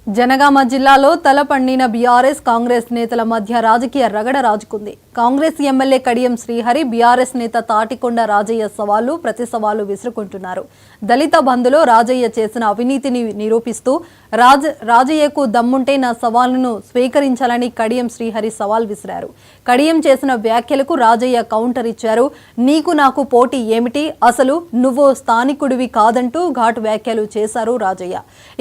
జనగామ జిల్లాలో తలపండిన బీఆర్ఎస్ కాంగ్రెస్ నేతల మధ్య రాజకీయ రగడ రాజుకుంది. కాంగ్రెస్ ఎమ్మెల్యే కడియం శ్రీహరి బీఆర్ఎస్ నేత తాటికొండ రాజయ్య సవాళ్లు ప్రతి సవాలు విసురుకుంటున్నారు. దళిత బంధులో రాజయ్య చేసిన అవినీతిని నిరూపిస్తూ రాజయ్యకు దమ్ముంటే నా సవాలును స్వీకరించాలని కడియం శ్రీహరి సవాల్ విసిరారు. కడియం చేసిన వ్యాఖ్యలకు రాజయ్య కౌంటర్ ఇచ్చారు. నీకు నాకు పోటీ ఏమిటి, అసలు నువ్వు స్థానికుడివి కాదంటూ ఘాటు వ్యాఖ్యలు చేశారు రాజయ్య.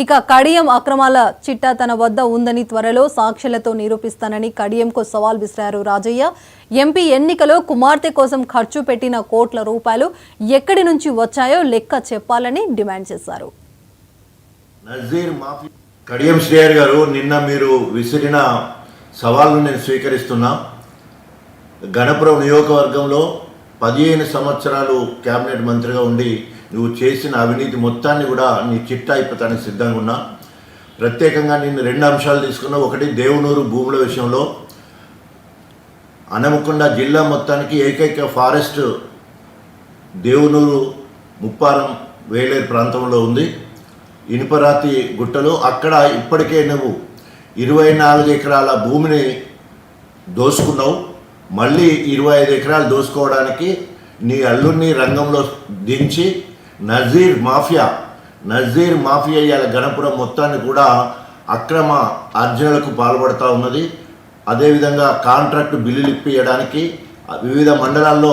ఇక కడియం అక్రమాల చిట్టా తన వద్ద ఉందని త్వరలో సాక్ష్యాలతో నిరూపిస్తానని కడియంకు సవాల్ విసిరారు రాజయ్య. ఎంపీ ఎన్నికలో కుమార్తె కోసం ఖర్చు పెట్టిన కోట్ల రూపాయలు ఎక్కడి నుంచి వచ్చాయో లెక్క చెప్పాలని డిమాండ్ చేశారు. కడియం శ్రీహరి గారు, నిన్న మీరు విసిరిన సవాల్ను నేను స్వీకరిస్తున్నా. గణపురం నియోజకవర్గంలో 15 సంవత్సరాలు కేబినెట్ మంత్రిగా ఉండి నువ్వు చేసిన అవినీతి మొత్తాన్ని కూడా నీ చిట్టా అయిపోతానికి సిద్ధంగా ఉన్నా. ప్రత్యేకంగా నేను 2 అంశాలు తీసుకున్నా. ఒకటి, దేవునూరు భూముల విషయంలో హనుమకొండ జిల్లా మొత్తానికి ఏకైక ఫారెస్ట్ దేవునూరు ముప్పారం వేలేరు ప్రాంతంలో ఉంది. ఇనుపరాతి గుట్టలు. అక్కడ ఇప్పటికే నువ్వు 24 ఎకరాల భూమిని దోసుకున్నావు. మళ్ళీ 25 ఎకరాలు దోసుకోవడానికి నీ అల్లుడిని రంగంలో దించి నజీర్ మాఫియా ఇవాళ గణపురం మొత్తాన్ని కూడా అక్రమ అర్జనలకు పాల్పడుతూ ఉన్నది. అదేవిధంగా కాంట్రాక్టు బిల్లులు ఇప్పించడానికి వివిధ మండలాల్లో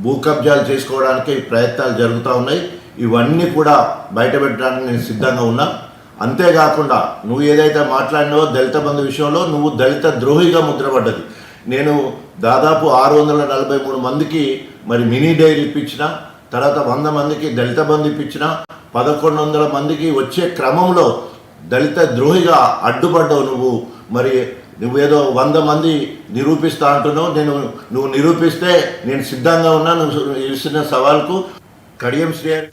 భూ కబ్జాలు చేసుకోవడానికి ప్రయత్నాలు జరుగుతూ ఉన్నాయి. ఇవన్నీ కూడా బయటపెట్టడానికి నేను సిద్ధంగా ఉన్నా. అంతేకాకుండా నువ్వు ఏదైతే మాట్లాడినావో దళిత బంధు విషయంలో నువ్వు దళిత ద్రోహిగా ముద్రపడ్డది. నేను దాదాపు 643 మందికి మినీ డైరీ ఇప్పించిన, తర్వాత 100 మందికి దళిత బంధు ఇప్పించిన, 1100 మందికి వచ్చే క్రమంలో దళిత ద్రోహిగా అడ్డుపడ్డావు. నువ్వేదో 100 మంది నిరూపిస్తా అంటున్నావు. నువ్వు నిరూపిస్తే నేను సిద్ధంగా ఉన్నా. నువ్వు ఇస్తున్న సవాల్కు. కడియం శ్రీహరి